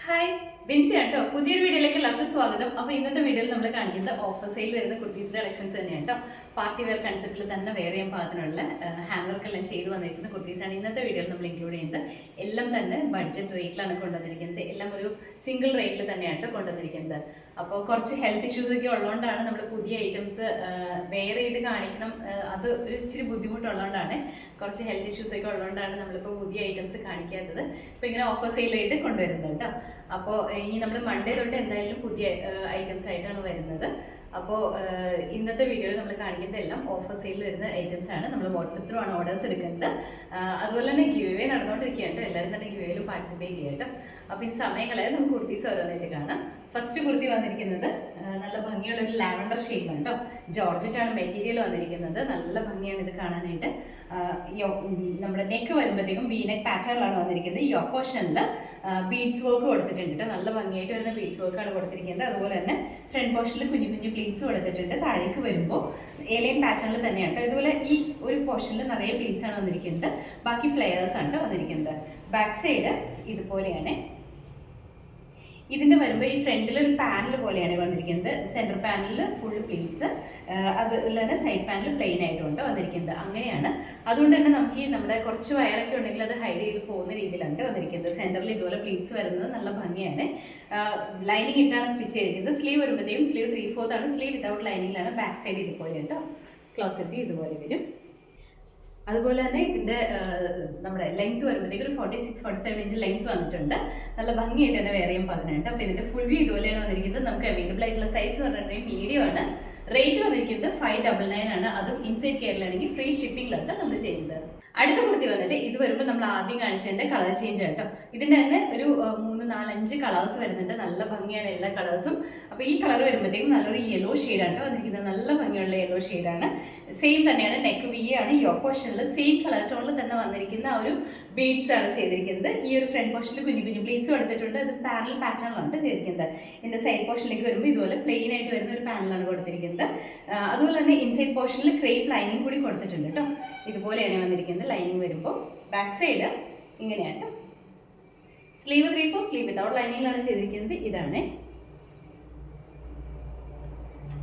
Hi Binsi കേട്ടോ. പുതിയൊരു വീഡിയോയിലേക്ക് എല്ലാവർക്കും സ്വാഗതം. അപ്പോൾ ഇന്നത്തെ വീഡിയോയിൽ നമ്മൾ കാണിക്കുന്നത് ഓഫർ സെയിൽ വരുന്ന കുർത്തീസിന്റെ കളക്ഷൻസ് തന്നെയാണ് കേട്ടോ. പാർട്ടി വെയർ കൺസെപ്റ്റിൽ തന്നെ വേറെ പാകത്തിനുള്ള ഹാൻഡ് വർക്ക് എല്ലാം ചെയ്ത് വന്നിരിക്കുന്ന കുർത്തീസാണ് ഇന്നത്തെ വീഡിയോയിൽ നമ്മൾ ഇൻക്ലൂഡ് ചെയ്യുന്നത്. എല്ലാം തന്നെ ബഡ്ജറ്റ് റേറ്റിലാണ് കൊണ്ടുവന്നിരിക്കുന്നത്. എല്ലാം ഒരു സിംഗിൾ റേറ്റിൽ തന്നെയാണ് കൊണ്ടുവന്നിരിക്കുന്നത്. അപ്പോൾ കുറച്ച് ഹെൽത്ത് ഇഷ്യൂസ് ഒക്കെ ഉള്ളതുകൊണ്ടാണ് നമ്മൾ പുതിയ ഐറ്റംസ് വെയർ ചെയ്ത് കാണിക്കണം. അത് ഒരു ഇച്ചിരി ബുദ്ധിമുട്ടുള്ളതുകൊണ്ടാണ്, കുറച്ച് ഹെൽത്ത് ഇഷ്യൂസ് ഒക്കെ ഉള്ളതുകൊണ്ടാണ് നമ്മളിപ്പോൾ പുതിയ ഐറ്റംസ് കാണിക്കാത്തത്. ഇപ്പോൾ ഇങ്ങനെ ഓഫർ സെയിലായിട്ട് കൊണ്ടുവരുന്നത് കേട്ടോ. അപ്പോൾ ഇനി നമ്മൾ മൺഡേ തൊട്ട് എന്തായാലും പുതിയ ഐറ്റംസ് ആയിട്ടാണ് വരുന്നത്. അപ്പോൾ ഇന്നത്തെ വീഡിയോയിൽ നമ്മൾ കാണിക്കുന്നത് എല്ലാം ഓഫർ സെയിൽ വരുന്ന ഐറ്റംസ് ആണ്. നമ്മൾ വാട്സപ്പ് ത്രൂ ആണ് ഓർഡേഴ്സ് എടുക്കുന്നത്. അതുപോലെ തന്നെ ഗിവ് അവേ നടന്നുകൊണ്ടിരിക്കുകയാണ്. എല്ലാവരും തന്നെ ഗിവ് അവേയിൽ പാർട്ടിസിപ്പേറ്റ് ചെയ്യട്ടോ. അപ്പോൾ ഈ സമയങ്ങളെ നമുക്ക് കുർത്തീസ് ഓരോന്നായിട്ട് കാണാം. ഫസ്റ്റ് കുർത്തി വന്നിരിക്കുന്നത് നല്ല ഭംഗിയുള്ള ഒരു ലാവൻഡർ ഷെയ്ഡാണ് കേട്ടോ. ജോർജറ്റാണ് മെറ്റീരിയൽ വന്നിരിക്കുന്നത്. നല്ല ഭംഗിയാണ് ഇത് കാണാനായിട്ട്. നമ്മുടെ നെക്ക് വരുമ്പോഴത്തേക്കും വി നെക്ക് പാറ്റേണിലാണ് വന്നിരിക്കുന്നത്. ഈ പോർഷനിൽ ബീഡ്സ് വർക്ക് കൊടുത്തിട്ടുണ്ട് കേട്ടോ. നല്ല ഭംഗിയായിട്ട് വരുന്ന ബീഡ്സ് വർക്കാണ് കൊടുത്തിരിക്കുന്നത്. അതുപോലെ തന്നെ ഫ്രണ്ട് പോർഷനിൽ കുഞ്ഞു കുഞ്ഞു പ്ലീറ്റ്സ് കൊടുത്തിട്ടുണ്ട്. താഴേക്ക് വരുമ്പോൾ ഏലൈൻ പാറ്റേണിൽ തന്നെയാണ് കേട്ടോ. ഇതുപോലെ ഈ ഒരു പോർഷനിൽ നിറയെ പ്ലീറ്റ്സ് ആണ് വന്നിരിക്കുന്നത്. ബാക്കി ഫ്ലെയേഴ്സ് ആണ് വന്നിരിക്കുന്നത്. ബാക്ക് സൈഡ് ഇതുപോലെയാണ്. ഇതിൻ്റെ വരുമ്പോൾ ഈ ഫ്രണ്ടിൽ ഒരു പാനൽ പോലെയാണ് വന്നിരിക്കുന്നത്. സെൻറ്റർ പാനലിൽ ഫുൾ പ്ലീറ്റ്സ്, അതുപോലെ സൈഡ് പാനൽ പ്ലെയിൻ ആയിട്ടുണ്ട് വന്നിരിക്കുന്നത്. അങ്ങനെയാണ്. അതുകൊണ്ട് തന്നെ നമുക്ക് ഈ നമ്മുടെ കുറച്ച് വയറൊക്കെ ഉണ്ടെങ്കിൽ അത് ഹൈഡ് ചെയ്ത് പോകുന്ന രീതിയിലാണ് വന്നിരിക്കുന്നത്. സെൻറ്ററിൽ ഇതുപോലെ പ്ലീറ്റ്സ് വരുന്നത് നല്ല ഭംഗിയാണ്. ലൈനിങ് ഇട്ടാണ് സ്റ്റിച്ച് ചെയ്തിരിക്കുന്നത്. സ്ലീവ് വരുമ്പോഴത്തേക്കും സ്ലീവ് 3/4 ആണ്. സ്ലീവ് വിതൗട്ട് ലൈനിങ്ങിലാണ്. ബാക്ക് സൈഡ് ഇതുപോലെ കേട്ടോ. ക്ലോസപ്പ് ഇതുപോലെ വരും. അതുപോലെ തന്നെ ഇതിൻ്റെ നമ്മുടെ ലെങ്ത് വരുമ്പോഴത്തേക്ക് ഒരു 46-47 ഇഞ്ച് ലെങ്ത് വന്നിട്ടുണ്ട്. നല്ല ഭംഗിയായിട്ട് തന്നെ വേറെ പാകത്തിനുണ്ട്. അപ്പോൾ ഇതിൻ്റെ ഫുൾ വ്യൂ ഇതുപോലെയാണ് വന്നിരിക്കുന്നത്. നമുക്ക് അവൈലബിൾ ആയിട്ടുള്ള സൈസ് പറഞ്ഞിട്ടുണ്ടെങ്കിൽ മീഡിയം ആണ്. റേറ്റ് വന്നിരിക്കുന്നത് 599 ആണ്. അതും ഇൻസൈഡ് കേരളാണെങ്കിൽ ഫ്രീ ഷിപ്പിംഗിലാണ് നമ്മൾ ചെയ്യുന്നത്. അടുത്ത കുർത്തി വന്നിട്ട് ഇത് വരുമ്പോൾ നമ്മൾ ആദ്യം കാണിച്ചതിൻ്റെ കളർ ചേഞ്ച് കേട്ടോ. ഇതിൻ്റെ തന്നെ ഒരു 3, 4, 5 കളേഴ്സ് വരുന്നുണ്ട്. നല്ല ഭംഗിയാണ് എല്ലാ കളേഴ്സും. അപ്പോൾ ഈ കളർ വരുമ്പോഴത്തേക്കും നല്ലൊരു യെല്ലോ ഷെയ്ഡാണ് വന്നിരിക്കുന്നത്. നല്ല ഭംഗിയുള്ള യെല്ലോ ഷെയ്ഡാണ്. സെയിം തന്നെയാണ്. നെക്ക് വി ആണ്. ഈ പോർഷനിൽ സെയിം കളർ ടോണിൽ തന്നെ വന്നിരിക്കുന്ന ആ ഒരു ബീഡ്സ് ആണ് ചെയ്തിരിക്കുന്നത്. ഈ ഒരു ഫ്രണ്ട് പോർഷനിൽ കുഞ്ഞു കുഞ്ഞു പ്ലീറ്റ്സ് കൊടുത്തിട്ടുണ്ട്. അത് പാനൽ പാറ്റേണിലാണ് ചെയ്തിരിക്കുന്നത്. ഇതിൻ്റെ സൈഡ് പോർഷനിലേക്ക് വരുമ്പോൾ ഇതുപോലെ പ്ലെയിൻ ആയിട്ട് വരുന്ന ഒരു പാനലാണ് കൊടുത്തിരിക്കുന്നത്. അതുപോലെ തന്നെ ഇൻസൈഡ് പോർഷനിൽ ക്രേപ്പ് ലൈനിങ് കൂടി കൊടുത്തിട്ടുണ്ട് കേട്ടോ. ഇതുപോലെയാണ് വന്നിരിക്കുന്നത്. ലൈനിങ് വരുമ്പോൾ ബാക്ക് സൈഡ് ഇങ്ങനെയാണ്. സ്ലീവ് 3/4, സ്ലീവ് വിതൗട്ട് ലൈനിങ്ങിലാണ് ചെയ്തിരിക്കുന്നത്. ഇതാണ്.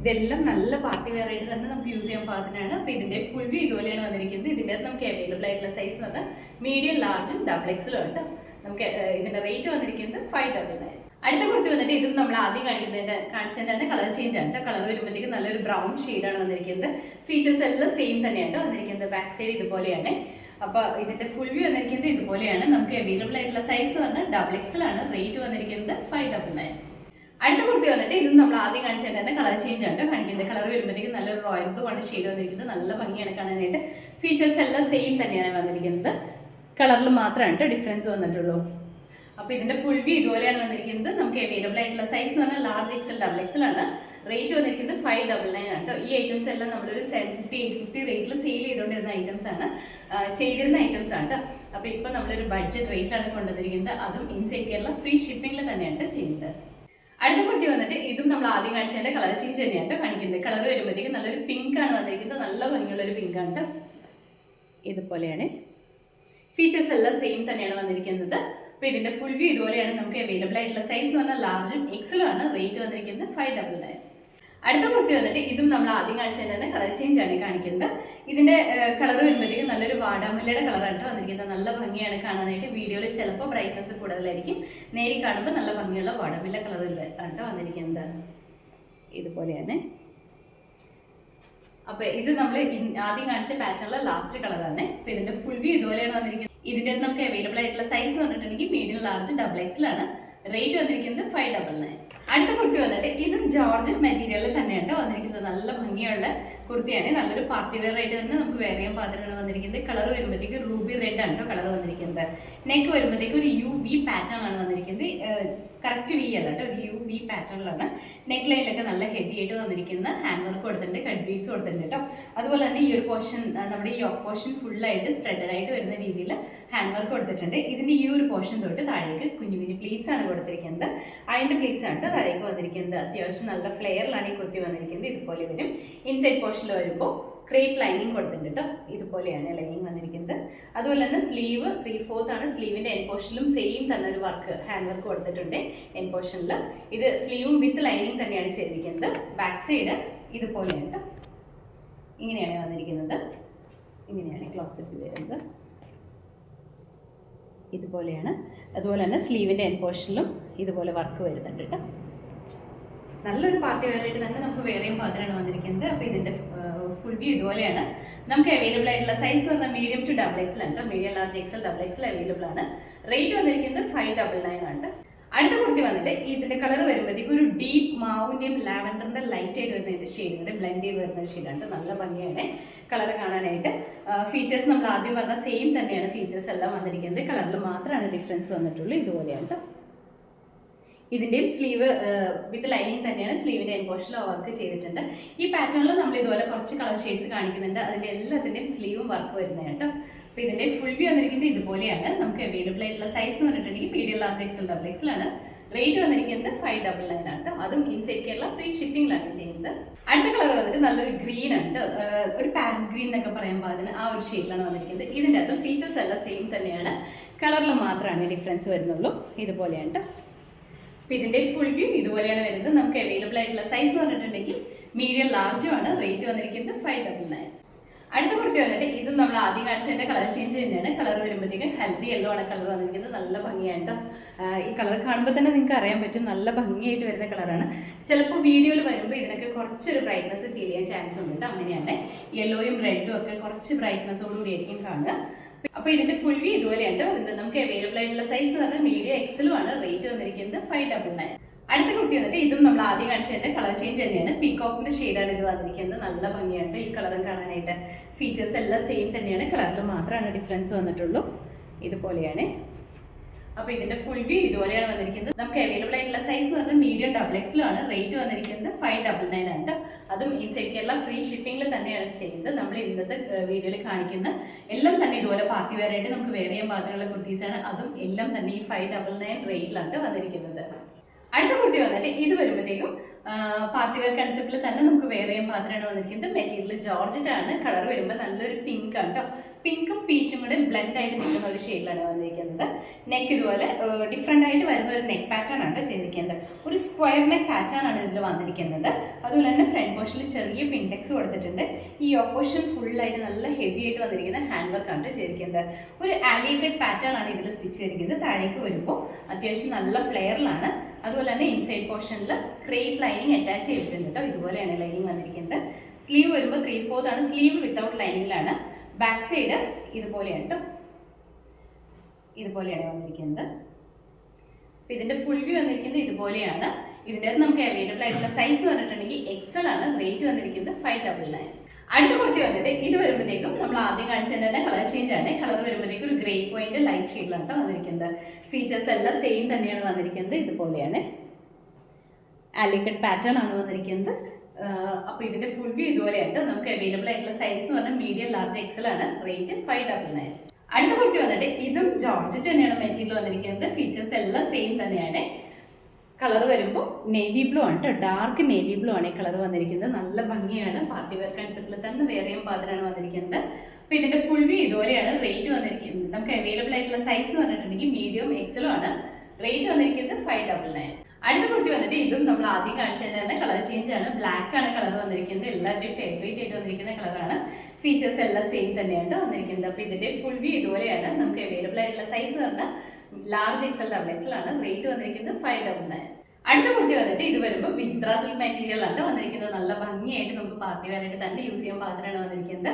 ഇതെല്ലാം നല്ല പാർട്ടി വെയർ ആയിട്ട് തന്നെ നമുക്ക് യൂസ് ചെയ്യാൻ പാകത്തിനാണ്. അപ്പോൾ ഇതിൻ്റെ ഫുൾ വ്യൂ ഇതുപോലെയാണ് വന്നിരിക്കുന്നത്. ഇതിൻ്റെ നമുക്ക് അവൈലബിൾ ആയിട്ടുള്ള സൈസ് വന്ന് മീഡിയം, ലാർജും, ഡബിൾ ഉണ്ട്. നമുക്ക് ഇതിൻ്റെ റേറ്റ് വന്നിരിക്കുന്നത് 599. അടുത്ത കുർത്തി വന്നിട്ട് ഇതും നമ്മൾ ആദ്യം കാണിച്ചതിൻ്റെ തന്നെ കളർ ചേഞ്ച് ആണ് കേട്ടോ. കളർ വരുമ്പോഴത്തേക്ക് നല്ലൊരു ബ്രൗൺ ഷെയ്ഡാണ് വന്നിരിക്കുന്നത്. ഫീച്ചേഴ്സ് എല്ലാം സെയിം തന്നെയാണ് വന്നിരിക്കുന്നത്. ബാക്ക് സൈഡ് ഇതുപോലെയാണ്. അപ്പോൾ ഇതിൻ്റെ ഫുൾ വ്യൂ വന്നിരിക്കുന്നത് ഇതുപോലെയാണ്. നമുക്ക് അവൈലബിൾ ആയിട്ടുള്ള സൈസ് വന്ന് ഡബിൾ ആണ്. റേറ്റ് വന്നിരിക്കുന്നത് 599. അടുത്ത കുർത്തി വന്നിട്ട് ഇതും നമ്മൾ ആദ്യം കാണിച്ചതിൻ്റെ തന്നെ കളർ ചേഞ്ച് ആണ് കാണിക്കുന്നത്. കളർ വരുമ്പോഴത്തേക്കും നല്ലൊരു റോയൽ ബ്ലൂ ആണ് ഷെയ്ഡ് വന്നിരിക്കുന്നത്. നല്ല ഭംഗിയാണ് കാണാനായിട്ട്. ഫീച്ചേഴ്സ് എല്ലാം സെയിം തന്നെയാണ് വന്നിരിക്കുന്നത്. കളറിൽ മാത്രമാണ് ഡിഫറൻസ് വന്നിട്ടുള്ളൂ. അപ്പോൾ ഇതിൻ്റെ ഫുൾ വ്യൂ ഇതുപോലെയാണ് വന്നിരിക്കുന്നത്. നമുക്ക് അവൈലബിൾ ആയിട്ടുള്ള സൈസ് പറഞ്ഞാൽ ലാർജ് XL, ഡബിൾ ആണ്. റേറ്റ് വന്നിരിക്കുന്നത് 599 ആണ് കേട്ടോ. ഈ ഐറ്റംസ് എല്ലാം നമ്മളൊരു 750-850 റേറ്റിൽ സെയിൽ ചെയ്തുകൊണ്ടിരുന്ന ഐറ്റംസ് ആണ്, ചെയ്തിരുന്ന ഐറ്റംസ് ആണ് കേട്ടോ. അപ്പോൾ ഇപ്പോൾ നമ്മളൊരു ബഡ്ജറ്റ് റേറ്റിലാണ് കൊണ്ടുവന്നിരിക്കുന്നത്. അതും ഇൻസൈഡ് കേരള ഫ്രീ ഷിപ്പിംഗിൽ തന്നെയാണ് ചെയ്യുന്നത്. അടുത്ത കുർത്തി വന്നിട്ട് ഇതും നമ്മൾ ആദ്യം കാണിച്ചതിൻ്റെ കളർ ചേഞ്ച് തന്നെയാണ് കാണിക്കുന്നത്. കളർ വരുമ്പോഴത്തേക്കും നല്ലൊരു പിങ്ക് ആണ് വന്നിരിക്കുന്നത്. നല്ല ഭംഗിയുള്ളൊരു പിങ്ക് ആണ് കേട്ടോ. ഇതുപോലെയാണ്. ഫീച്ചേഴ്സ് എല്ലാം സെയിം തന്നെയാണ് വന്നിരിക്കുന്നത്. അപ്പോൾ ഇതിൻ്റെ ഫുൾ വ്യൂ ഇതുപോലെയാണ്. നമുക്ക് അവൈലബിൾ ആയിട്ടുള്ള സൈസ് പറഞ്ഞാൽ ലാർജും XL ആണ്. റേറ്റ് വന്നിരിക്കുന്നത് 599. അടുത്ത കുർത്തി വന്നിട്ട് ഇതും നമ്മൾ ആദ്യം കാണിച്ചതിൽ തന്നെ കളർ ചേഞ്ച് ആണ് കാണിക്കുന്നത്. ഇതിൻ്റെ കളർ വരുമ്പോഴത്തേക്കും നല്ലൊരു വാടാമുല്ലയുടെ കളറാണ് വന്നിരിക്കുന്നത്. നല്ല ഭംഗിയാണ് കാണാനായിട്ട്. വീഡിയോയിൽ ചിലപ്പോൾ ബ്രൈറ്റ്നസ് കൂടുതലായിരിക്കും. നേരി കാണുമ്പോൾ നല്ല ഭംഗിയുള്ള വാടാമുല്ല കളറിലാണ് വന്നിരിക്കുന്നത്. ഇതുപോലെയാണ്. അപ്പോൾ ഇത് നമ്മൾ ആദ്യം കാണിച്ച പാറ്റേണിലെ ലാസ്റ്റ് കളറാണ്. അപ്പോൾ ഇതിൻ്റെ ഫുൾ വ്യൂ ഇതുപോലെയാണ് വന്നിരിക്കുന്നത്. ഇതിൻ്റെ നമുക്ക് അവൈലബിൾ ആയിട്ടുള്ള സൈസ് വന്നിട്ടുണ്ടെങ്കിൽ മീഡിയം, ലാർജ്, ഡബിൾ ആണ്. റേറ്റ് വന്നിരിക്കുന്നത് 599. അടുത്ത കുർത്തി വന്നിട്ട് ഇതും ജോർജറ്റ് മെറ്റീരിയലിൽ തന്നെയാണ് വന്നിരിക്കുന്നത്. നല്ല ഭംഗിയുള്ള കുർത്തിയാണ്. നല്ലൊരു പാർട്ടി വെയർ ആയിട്ട് തന്നെ നമുക്ക് വേറെ ചെയ്യാൻ പാത്രമാണ് വന്നിരിക്കുന്നത്. കളർ വരുമ്പോഴത്തേക്ക് റൂബി റെഡ് ആണ് കളർ വന്നിരിക്കുന്നത്. നെക്ക് വരുമ്പോഴത്തേക്ക് ഒരു UV പാറ്റേൺ ആണ് വന്നിരിക്കുന്നത്. കറക്റ്റ് വി അല്ല കേട്ടോ, ഒരു UV പാറ്റേണിലാണ്. നെക്ക് ലൈനിലൊക്കെ നല്ല ഹെവി ആയിട്ട് വന്നിരിക്കുന്ന ഹാൻഡ് വർക്ക് കൊടുത്തിട്ടുണ്ട്, കട്ട് ബീഡ്സ് കൊടുത്തിട്ടുണ്ട് കേട്ടോ. അതുപോലെ തന്നെ ഈ ഒരു പോർഷൻ, നമ്മുടെ ഈ പോർഷൻ ഫുള്ളായിട്ട് സ്പ്രെഡഡ് ആയിട്ട് വരുന്ന രീതിയിൽ ഹാൻഡ് വർക്ക് കൊടുത്തിട്ടുണ്ട്. ഇതിൻ്റെ ഈ ഒരു പോർഷൻ തൊട്ട് താഴേക്ക് കുഞ്ഞു കുഞ്ഞു പ്ലീറ്റ്സ് ആണ് കൊടുത്തിരിക്കുന്നത്. അതിൻ്റെ പ്ലീറ്റ്സ് ആണ് താഴേക്ക് വന്നിരിക്കുന്നത്. അത്യാവശ്യം നല്ല ഫ്ലെയറിലാണ് ഈ കുർത്തി വന്നിരിക്കുന്നത്. ഇതുപോലെ വരും. ഇൻസൈഡ് പോർഷനിൽ വരുമ്പോൾ ക്രേപ്പ് ലൈനിങ് കൊടുത്തിട്ടുണ്ട് കേട്ടോ. ഇതുപോലെയാണ് ലൈനിങ് വന്നിരിക്കുന്നത്. അതുപോലെ തന്നെ സ്ലീവ് 3/4 ആണ്. സ്ലീവിൻ്റെ എൻ പോർഷനിലും സെയിം തന്നെ ഒരു വർക്ക്, ഹാൻഡ് വർക്ക് കൊടുത്തിട്ടുണ്ട് എൻ പോർഷനിൽ. ഇത് സ്ലീവും വിത്ത് ലൈനിങ് തന്നെയാണ് ചെയ്തിരിക്കുന്നത്. ബാക്ക് സൈഡ് ഇതുപോലെയാണ് കേട്ടോ. ഇങ്ങനെയാണ് വന്നിരിക്കുന്നത്. ഇങ്ങനെയാണ് ക്ലോസറ്റ് വരുന്നത്. ഇതുപോലെയാണ്. അതുപോലെ തന്നെ സ്ലീവിൻ്റെ എൻ പോർഷനിലും ഇതുപോലെ വർക്ക് വരുന്നുണ്ട് കേട്ടോ. നല്ലൊരു പാർട്ടി വെയറായിട്ട് തന്നെ നമുക്ക് വേറെയും പാത്രമാണ് വന്നിരിക്കുന്നത്. അപ്പോൾ ഇതിൻ്റെ ഫുൾ വ്യൂ ഇതുപോലെയാണ്. നമുക്ക് അവൈലബിൾ ആയിട്ടുള്ള സൈസ് പറഞ്ഞാൽ മീഡിയം ടു XXL ആണ്. Medium large XL XXL available ആണ്. റേറ്റ് വന്നിരിക്കുന്നത് 599 ആണ്. അടുത്ത കുർത്തി വന്നിട്ട് ഇതിൻ്റെ കളർ വരുമ്പോഴത്തേക്കും ഒരു ഡീപ്പ് മാവിൻ്റെയും ലാവൻഡറിൻ്റെ ലൈറ്റ് ആയിട്ട് വരുന്ന ഷെയ്ഡിൻ്റെ ബ്ലെൻഡ് ചെയ്ത് വരുന്ന ഷെയ്ഡാണ്. നല്ല ഭംഗിയാണ് കളർ കാണാനായിട്ട്. ഫീച്ചേഴ്സ് നമ്മൾ ആദ്യം പറഞ്ഞ സെയിം തന്നെയാണ് ഫീച്ചേഴ്സ് എല്ലാം വന്നിരിക്കുന്നത്. കളറിൽ മാത്രമാണ് ഡിഫറൻസ് വന്നിട്ടുള്ളൂ. ഇതുപോലെയാണ് കേട്ടോ. ഇതിൻ്റെയും സ്ലീവ് വിത്ത് ലൈനിങ് തന്നെയാണ്. സ്ലീവിൻ്റെ എൻ പോർഷനിൽ വർക്ക് ചെയ്തിട്ടുണ്ട്. ഈ പാറ്റേണിൽ നമ്മൾ ഇതുപോലെ കുറച്ച് കളർ ഷെയ്ഡ്സ് കാണിക്കുന്നുണ്ട്. അതിൻ്റെ എല്ലാത്തിൻ്റെയും സ്ലീവും വർക്ക് വരുന്നതാണ് കേട്ടോ. അപ്പോൾ ഇതിൻ്റെ ഫുൾ വ്യൂ വന്നിരിക്കുന്നത് ഇതുപോലെയാണ്. നമുക്ക് അവൈലബിൾ ആയിട്ടുള്ള സൈസ് എന്ന് പറഞ്ഞിട്ടുണ്ടെങ്കിൽ മീഡിയം ലാർജ് XL XXL ആണ്. റേറ്റ് വന്നിരിക്കുന്നത് 599 ആണ് കേട്ടോ. അതും ഇൻസൈഡ് കേരള ഫ്രീ ഷിപ്പിംഗിലാണ് ചെയ്യുന്നത്. അടുത്ത കളർ വന്നിട്ട് നല്ലൊരു ഗ്രീൻ ആണ്. ഒരു പാരറ്റ് ഗ്രീൻ എന്നൊക്കെ പറയുമ്പോൾ അതിന് ആ ഒരു ഷെയ്ഡിലാണ് വന്നിരിക്കുന്നത്. ഇതിൻ്റെ അകത്തും ഫീച്ചേഴ്സ് എല്ലാം സെയിം തന്നെയാണ്. കളറിൽ മാത്രമാണ് ഡിഫറൻസ് വരുന്നുള്ളൂ. ഇതുപോലെയാണ് കേട്ടോ. അപ്പോൾ ഇതിൻ്റെ ഫുൾ വ്യൂ ഇതുപോലെയാണ് വരുന്നത്. നമുക്ക് അവൈലബിൾ ആയിട്ടുള്ള സൈസ് പറഞ്ഞിട്ടുണ്ടെങ്കിൽ മീഡിയം ലാർജും ആണ്. റേറ്റ് വന്നിരിക്കുന്നത് 599. അടുത്ത കുർത്തി വന്നിട്ട് ഇതും നമ്മൾ ആദ്യം കാണിച്ചതിൻ്റെ കളർ ചേഞ്ച് തന്നെയാണ്. കളർ വരുമ്പോഴത്തേക്കും ഹെൽത്തി യെല്ലോ ആണ് കളർ വന്നിരിക്കുന്നത്. നല്ല ഭംഗിയായിട്ട് ഈ കളർ കാണുമ്പോൾ തന്നെ നിങ്ങൾക്ക് അറിയാൻ പറ്റും. നല്ല ഭംഗിയായിട്ട് വരുന്ന കളറാണ്. ചിലപ്പോൾ വീഡിയോയിൽ വരുമ്പോൾ ഇതിനൊക്കെ കുറച്ചൊരു ബ്രൈറ്റ്നസ് ഫീൽ ചെയ്യാൻ ചാൻസ് ഉണ്ട്. അങ്ങനെയാണ് യെല്ലോയും റെഡും ഒക്കെ കുറച്ച് ബ്രൈറ്റ്നസ്സോടുകൂടി ആയിരിക്കും കാണുക. അപ്പോൾ ഇതിൻ്റെ ഫുൾ വ്യൂ ഇതുപോലെയുണ്ട്. നമുക്ക് അവൈലബിൾ ആയിട്ടുള്ള സൈസ് പറഞ്ഞാൽ മീഡിയം XL ആണ്. റേറ്റ് വന്നിരിക്കുന്നത് 599. അടുത്ത കുർത്തി വന്നിട്ട് ഇതും നമ്മൾ ആദ്യം കാണിച്ചതിൻ്റെ കളർ ചേഞ്ച് തന്നെയാണ്. പീകോക്കിൻ്റെ ഷെയ്ഡാണ് ഇത് വന്നിരിക്കുന്നത്. നല്ല ഭംഗിയുണ്ട് ഈ കളറും കാണാനായിട്ട്. ഫീച്ചേഴ്സ് എല്ലാം സെയിം തന്നെയാണ്. കളറിൽ മാത്രമാണ് ഡിഫറൻസ് വന്നിട്ടുള്ളൂ. ഇതുപോലെയാണ്. അപ്പോൾ ഇതിൻ്റെ ഫുൾ വ്യൂ ഇതുപോലെയാണ് വന്നിരിക്കുന്നത്. നമുക്ക് അവൈലബിൾ ആയിട്ടുള്ള സൈസ് പറഞ്ഞാൽ മീഡിയം XL ആണ്. റേറ്റ് വന്നിരിക്കുന്നത് 599 ആണ്. അതും ഇൻസൈഡ് കേരള ഫ്രീ ഷിപ്പിംഗിൽ തന്നെയാണ് ചെയ്യുന്നത്. നമ്മൾ ഇന്നത്തെ വീഡിയോയിൽ കാണിക്കുന്ന എല്ലാം തന്നെ ഇതുപോലെ പാർട്ടി വെയർ ആയിട്ട് നമുക്ക് വേറെ ചെയ്യാൻ പാകത്തിനുള്ള കുർത്തീസാണ്. അതും എല്ലാം തന്നെ ഈ 599 റേറ്റിലാണ് വന്നിരിക്കുന്നത്. അടുത്ത കുർത്തി വന്നിട്ട് ഇത് വരുമ്പോഴത്തേക്കും പാർട്ടി വെയർ കൺസെപ്റ്റിൽ തന്നെ നമുക്ക് വേറെ ചെയ്യാൻ പാത്രമാണ് വന്നിരിക്കുന്നത്. മെറ്റീരിയൽ ജോർജറ്റ് ആണ്. കളർ വരുമ്പോൾ നല്ലൊരു പിങ്ക് ആണ് കേട്ടോ. പിങ്കും പീച്ചും കൂടെ ബ്ലെൻഡ് ആയിട്ട് നിൽക്കുന്ന ഒരു ഷെയ്ഡിലാണ് വന്നിരിക്കുന്നത്. നെക്ക് ഇതുപോലെ ഡിഫറെൻ്റ് ആയിട്ട് വരുന്ന ഒരു നെക്ക് പാറ്റേൺ ആണ് ചെയ്തിരിക്കുന്നത്. ഒരു സ്ക്വയർ നെക്ക് പാറ്റേൺ ആണ് ഇതിൽ വന്നിരിക്കുന്നത്. അതുപോലെ തന്നെ ഫ്രണ്ട് പോർഷനിൽ ചെറിയ പിൻടെക്സ് കൊടുത്തിട്ടുണ്ട്. ഈ ഓപ്പോഷൻ ഫുള്ളായിട്ട് നല്ല ഹെവി ആയിട്ട് വന്നിരിക്കുന്ന ഹാൻഡ് വർക്ക് ആണ് ചെയ്തിരിക്കുന്നത്. ഒരു ആലിയേറ്റഡ് പാറ്റേൺ ആണ് ഇതിൽ സ്റ്റിച്ച് ചെയ്തിരിക്കുന്നത്. താഴേക്ക് വരുമ്പോൾ അത്യാവശ്യം നല്ല ഫ്ലെയറിലാണ്. അതുപോലെ തന്നെ ഇൻസൈഡ് പോർഷനിൽ ക്രേപ്പ് ലൈനിങ് അറ്റാച്ച് ചെയ്തിട്ടുണ്ട് കേട്ടോ. ഇതുപോലെയാണ് ലൈനിങ് വന്നിരിക്കുന്നത്. സ്ലീവ് വരുമ്പോൾ 3/4 ആണ്. സ്ലീവ് വിത്തൗട്ട് ലൈനിങ്ങിലാണ്. ബാക്ക് സൈഡ് ഇതുപോലെയാണ് കേട്ടോ. ഇതുപോലെയാണ് വന്നിരിക്കുന്നത്. അപ്പോൾ ഇതിൻ്റെ ഫുൾ വ്യൂ വന്നിരിക്കുന്നത് ഇതുപോലെയാണ്. ഇതിൻ്റെ അകത്ത് നമുക്ക് അവൈലബിൾ ആയിട്ടുള്ള സൈസ് പറഞ്ഞിട്ടുണ്ടെങ്കിൽ XL ആണ്. റേറ്റ് വന്നിരിക്കുന്നത് 599. അടുത്ത കുർത്തി വന്നിട്ട് ഇത് വരുമ്പോഴത്തേക്കും നമ്മൾ ആദ്യം കാണിച്ചത് തന്നെ കളർ ചേഞ്ച് ആണ്. കളർ വരുമ്പോഴത്തേക്കും ഒരു ഗ്രേ പോയിന്റ് ലൈറ്റ് ഷെയ്ഡിലാണ് വന്നിരിക്കുന്നത്. ഫീച്ചേഴ്സ് എല്ലാം സെയിം തന്നെയാണ് വന്നിരിക്കുന്നത്. ഇതുപോലെയാണ് ആലിക്കട്ട് പാറ്റേൺ ആണ് വന്നിരിക്കുന്നത്. അപ്പോൾ ഇതിൻ്റെ ഫുൾ വ്യൂ ഇതുപോലെയാണ്. നമുക്ക് അവൈലബിൾ ആയിട്ടുള്ള സൈസ് എന്ന് പറഞ്ഞാൽ മീഡിയം ലാർജ് XL ആണ്. റേറ്റ് 599. അടുത്ത കുർത്തി വന്നിട്ട് ഇതും ജോർജറ്റ് തന്നെയാണ് മെറ്റീരിയൽ വന്നിരിക്കുന്നത്. ഫീച്ചേഴ്സ് എല്ലാം സെയിം തന്നെയാണ്. കളർ വരുമ്പോൾ നേവി ബ്ലൂ ആണ് കേട്ടോ. ഡാർക്ക് നേവി ബ്ലൂ ആണ് ഈ കളർ വന്നിരിക്കുന്നത്. നല്ല ഭംഗിയാണ്. പാർട്ടി വെയർ കൺസെപ്റ്റിൽ തന്നെ വേറെയും പാത്രമാണ് വന്നിരിക്കുന്നത്. അപ്പോൾ ഇതിൻ്റെ ഫുൾ വ്യൂ ഇതുപോലെയാണ്. റേറ്റ് വന്നിരിക്കുന്നത് നമുക്ക് അവൈലബിൾ ആയിട്ടുള്ള സൈസ് എന്ന് പറഞ്ഞിട്ടുണ്ടെങ്കിൽ മീഡിയം XL ആണ്. റേറ്റ് വന്നിരിക്കുന്നത് 599. അടുത്ത കുർത്തി വന്നിട്ട് ഇതും നമ്മൾ ആദ്യം കാണിച്ചത് തന്നെ കളർ ചേഞ്ച് ആണ്. ബ്ലാക്ക് ആണ് കളർ വന്നിരിക്കുന്നത്. എല്ലാവരുടെയും ഫേവറേറ്റ് ആയിട്ട് വന്നിരിക്കുന്ന കളറാണ്. ഫീച്ചേഴ്സ് എല്ലാം സെയിം തന്നെയാണ് വന്നിരിക്കുന്നത്. അപ്പോൾ ഇതിൻ്റെ ഫുൾ വ്യൂ ഇതുപോലെയാണ്. നമുക്ക് അവൈലബിൾ ആയിട്ടുള്ള സൈസ് പറഞ്ഞാൽ ലാർജ് XL XL ആണ്. റേറ്റ് വന്നിരിക്കുന്നത് 599. അടുത്ത കുർത്തി വന്നിട്ട് ഇത് വരുമ്പോൾ വിചിത്ര സിൽക്ക് മെറ്റീരിയൽ ആണ് വന്നിരിക്കുന്നത്. നല്ല ഭംഗിയായിട്ട് നമുക്ക് പാർട്ടി വെയറായിട്ട് തന്നെ യൂസ് ചെയ്യാൻ പാകത്തിനാണ് വന്നിരിക്കുന്നത്.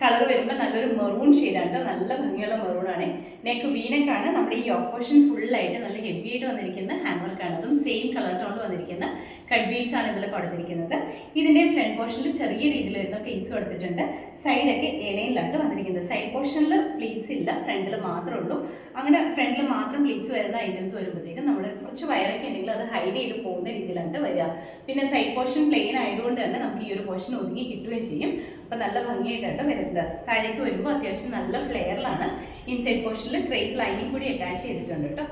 കളർ വരുമ്പോൾ നല്ലൊരു മെറൂൺ ഷെയ്ഡാണ്. നല്ല ഭംഗിയുള്ള മെറൂണാണ്. നെക്ക് വീനക്കാണ്. നമ്മുടെ ഈ ഓപ്പോഷൻ ഫുള്ളായിട്ട് നല്ല ഹെവി ആയിട്ട് വന്നിരിക്കുന്ന ഹാൻഡ് വർക്കാണ്. അതും സെയിം കളർ ടോണിൽ വന്നിരിക്കുന്ന കട്ട് ബീഡ്സ് ആണ് ഇതിൽ കൊടുത്തിരിക്കുന്നത്. ഇതിൻ്റെ ഫ്രണ്ട് പോർഷനിൽ ചെറിയ രീതിയിൽ വരുന്ന പ്ലീറ്റ്സ് കൊടുത്തിട്ടുണ്ട്. സൈഡൊക്കെ ഇലയിലാണ് വന്നിരിക്കുന്നത്. സൈഡ് പോർഷനിൽ പ്ലീറ്റ്സ് ഇല്ല, ഫ്രണ്ടിൽ മാത്രമേ ഉള്ളൂ. അങ്ങനെ ഫ്രണ്ടിൽ മാത്രം പ്ലീറ്റ്സ് വരുന്ന ഐറ്റംസ് വരുമ്പോഴത്തേക്കും നമ്മുടെ കുറച്ച് വയറൊക്കെ ഉണ്ടെങ്കിൽ അത് ഹൈഡ് ചെയ്ത് പോകുന്ന രീതിയിലാണ് വരിക. പിന്നെ സൈഡ് പോർഷൻ പ്ലെയിൻ ആയതുകൊണ്ട് തന്നെ നമുക്ക് ഈ ഒരു പോർഷൻ ഒതുങ്ങി കിട്ടുകയും ചെയ്യും. അപ്പോൾ നല്ല ഭംഗിയായിട്ടാണ് വരുന്നത്. താഴേക്ക് വരുമ്പോൾ അത്യാവശ്യം നല്ല ഫ്ലെയറിലാണ്. ഇൻസൈഡ് പോർഷനിൽ ക്രേപ്പ് ലൈനിങ് കൂടി അറ്റാച്ച് ചെയ്തിട്ടുണ്ട് കേട്ടോ.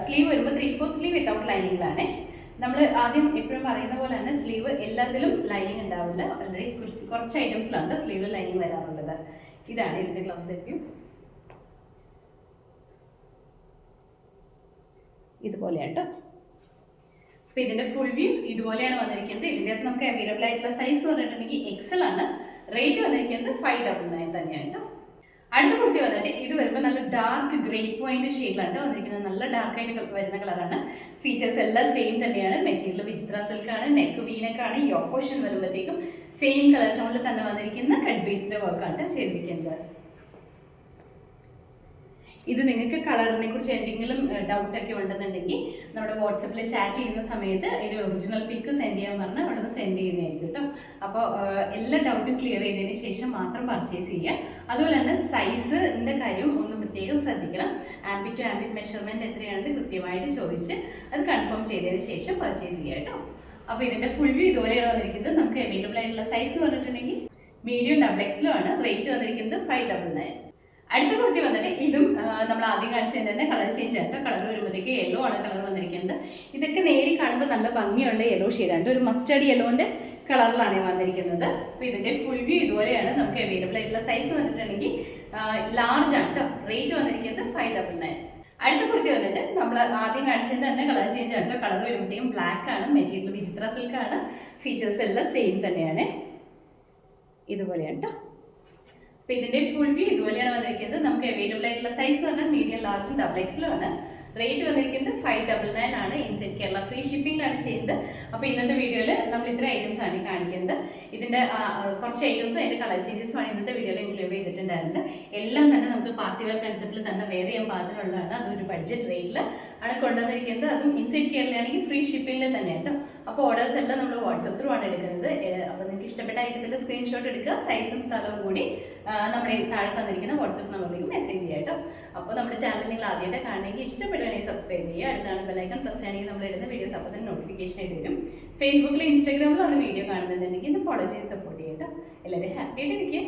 സ്ലീവ് വരുമ്പോൾ 3/4 സ്ലീവ് വിത്തൗട്ട് ലൈനിങ്ങിലാണ്. നമ്മൾ ആദ്യം എപ്പോഴും പറയുന്ന പോലെ തന്നെ സ്ലീവ് എല്ലാത്തിലും ലൈനിങ് ഉണ്ടാവില്ല. ഓൾറെഡി കുറച്ച് ഐറ്റംസിലാണ് സ്ലീവിൽ ലൈനിങ് വരാറുള്ളത്. ഇതാണ് ഇതിൻ്റെ ക്ലോസറ്റ് വ്യൂ. ഇതുപോലെയാണ് കേട്ടോ. അപ്പോൾ ഇതിൻ്റെ ഫുൾ വ്യൂ ഇതുപോലെയാണ് വന്നിരിക്കുന്നത്. ഇതിൻ്റെ അകത്ത് നമുക്ക് അവൈലബിൾ ആയിട്ടുള്ള സൈസ് പറഞ്ഞിട്ടുണ്ടെങ്കിൽ എക്സൽ ആണ്. റേറ്റ് വന്നിരിക്കുന്നത് 599 തന്നെയാണ് കേട്ടോ. അടുത്ത കുർത്തി വന്നിട്ട് ഇത് വരുമ്പോൾ നല്ല ഡാർക്ക് ഗ്രേ പോയിന്റ് ഷെയ്ഡിലാണ് വന്നിരിക്കുന്നത്. നല്ല ഡാർക്ക് ആയിട്ട് വരുന്ന കളറാണ്. ഫീച്ചേഴ്സ് എല്ലാം സെയിം തന്നെയാണ്. മെറ്റീരിയൽ വിചിത്ര സിൽക്കാണ്. നെക്ക് വീനക്കാണ്. യോക്ക് പോർഷൻ വരുമ്പോഴത്തേക്കും സെയിം കളർ ടോണിൽ തന്നെ വന്നിരിക്കുന്ന കട്ട് ബീഡ്സിന്റെ വർക്കാണ് ചെയ്തിരിക്കുന്നത്. ഇത് നിങ്ങൾക്ക് കളറിനെ കുറിച്ച് എന്തെങ്കിലും ഡൗട്ടൊക്കെ ഉണ്ടെന്നുണ്ടെങ്കിൽ നമ്മുടെ വാട്സപ്പിൽ ചാറ്റ് ചെയ്യുന്ന സമയത്ത് ഒരു ഒറിജിനൽ പിക്ക് സെൻഡ് ചെയ്യാൻ പറഞ്ഞാൽ അവിടെ നിന്ന് സെൻഡ് ചെയ്യുന്നതായിരിക്കും കേട്ടോ. അപ്പോൾ എല്ലാ ഡൗട്ടും ക്ലിയർ ചെയ്തതിന് ശേഷം മാത്രം പർച്ചേസ് ചെയ്യുക. അതുപോലെ തന്നെ സൈസിൻ്റെ കാര്യം ഒന്ന് പ്രത്യേകം ശ്രദ്ധിക്കണം. ആംബിറ്റ് ടു ആംബിറ്റ് മെഷർമെൻറ്റ് എത്രയാണെന്ന് കൃത്യമായിട്ട് ചോദിച്ച് അത് കൺഫേം ചെയ്തതിന് ശേഷം പർച്ചേസ് ചെയ്യുക കേട്ടോ. അപ്പോൾ ഇതിൻ്റെ ഫുൾ വ്യൂ ഇതുപോലെയാണ് വന്നിരിക്കുന്നത്. നമുക്ക് അവൈലബിൾ ആയിട്ടുള്ള സൈസ് പറഞ്ഞിട്ടുണ്ടെങ്കിൽ മീഡിയം ഡബിൾ ആണ്. റേറ്റ് വന്നിരിക്കുന്നത് 599. അടുത്ത കുർത്തി വന്നിട്ട് ഇതും നമ്മൾ ആദ്യം കാണിച്ചതിന് തന്നെ കളർ ചേഞ്ച് ആയിട്ട് കളർ വരുമ്പോഴത്തേക്ക് യെല്ലോ ആണ് കളർ വന്നിരിക്കുന്നത്. ഇതൊക്കെ നേരി കാണുമ്പോൾ നല്ല ഭംഗിയുള്ള യെല്ലോ ഷെയ്ഡാണ്. ഒരു മസ്റ്റേർഡ് യെല്ലോൻ്റെ കളറിലാണ് വന്നിരിക്കുന്നത്. അപ്പോൾ ഇതിൻ്റെ ഫുൾ വ്യൂ ഇതുപോലെയാണ്. നമുക്ക് അവൈലബിൾ ആയിട്ടുള്ള സൈസ് വന്നിട്ടുണ്ടെങ്കിൽ ലാർജ് ആണ് കേട്ടോ. റേറ്റ് വന്നിരിക്കുന്നത് 599. അടുത്ത കുർത്തി വന്നിട്ട് നമ്മൾ ആദ്യം കാണിച്ചതിന് തന്നെ കളർ ചേഞ്ച് ആണ്. കളർ വരുമ്പോഴത്തേക്കും ബ്ലാക്ക് ആണ്. മെറ്റീരിയൽ വിചിത്ര സിൽക്കാണ്. ഫീച്ചേഴ്സ് എല്ലാം സെയിം തന്നെയാണ്. ഇതുപോലെയാണ് കേട്ടോ. അപ്പോൾ ഇതിൻ്റെ ഫുൾ വ്യൂ ഇതുപോലെയാണ് വന്നിരിക്കുന്നത്. നമുക്ക് അവൈലബിൾ ആയിട്ടുള്ള സൈസ് പറഞ്ഞാൽ മീഡിയം ലാർജ് ഡബിൾ എക്സലാണ്. റേറ്റ് വന്നിരിക്കുന്നത് 599 ആണ്. ഇൻസൈഡ് കേരള ഫ്രീ ഷിപ്പിംഗിലാണ് ചെയ്യുന്നത്. അപ്പോൾ ഇന്നത്തെ വീഡിയോയിൽ നമ്മൾ ഇത്ര ഐറ്റംസ് ആണ് കാണിക്കുന്നത്. ഇതിൻ്റെ കുറച്ച് ഐറ്റംസും അതിൻ്റെ കളർ ചേഞ്ചസുമാണ് ഇന്നത്തെ വീഡിയോയിൽ ഇൻക്ലൂഡ് ചെയ്തിട്ടുണ്ടായിരുന്നത്. എല്ലാം തന്നെ നമുക്ക് പാർട്ടി വെയർ കൺസെപ്റ്റിൽ തന്നെ വേറെ ചെയ്യാൻ പാകത്തിനുള്ളതാണ്. അതൊരു ബഡ്ജറ്റ് റേറ്റിൽ ആണ് കൊണ്ടുവന്നിരിക്കുന്നത്. അതും ഇൻസൈഡ് കേരളയാണെങ്കിൽ ഫ്രീ ഷിപ്പിംഗിൽ തന്നെ കേട്ടോ. അപ്പോൾ ഓർഡേഴ്സ് എല്ലാം നമ്മൾ വാട്സപ്പ് ത്രൂ ആണ് എടുക്കുന്നത്. അപ്പോൾ നിങ്ങൾക്ക് ഇഷ്ടപ്പെട്ട ഐറ്റത്തിൻ്റെ സ്ക്രീൻഷോട്ട് എടുക്കുക. സൈസും സ്ഥലവും കൂടി നമ്മുടെ താഴെ തന്നിരിക്കുന്ന വാട്സപ്പ് നമ്പറിലേക്ക് മെസ്സേജ് ചെയ്യാം കേട്ടോ. അപ്പോൾ നമ്മുടെ ചാനൽ നിങ്ങൾ ആദ്യമായിട്ട് കാണണമെങ്കിൽ ഇഷ്ടപ്പെടുകയാണെങ്കിൽ സബ്സ്ക്രൈബ് ചെയ്യുക. അടുത്താണ് ബെല്ലൈക്കൺ പ്രസ് ചെയ്യുകയാണെങ്കിൽ നമ്മൾ ഇടുന്ന വീഡിയോസ് അപ്പോൾ തന്നെ നോട്ടിഫിക്കേഷൻ ആയിട്ട് വരും. ഫേസ്ബുക്കിലും ഇൻസ്റ്റാഗ്രാമിലാണ് വീഡിയോ കാണുന്നുണ്ടെങ്കിൽ ഇത് ഫോളോ ചെയ്ത് സപ്പോർട്ട് ചെയ്യാം കേട്ടോ. എല്ലാവരും ഹാപ്പി ആയിട്ട് ഇരിക്കുക.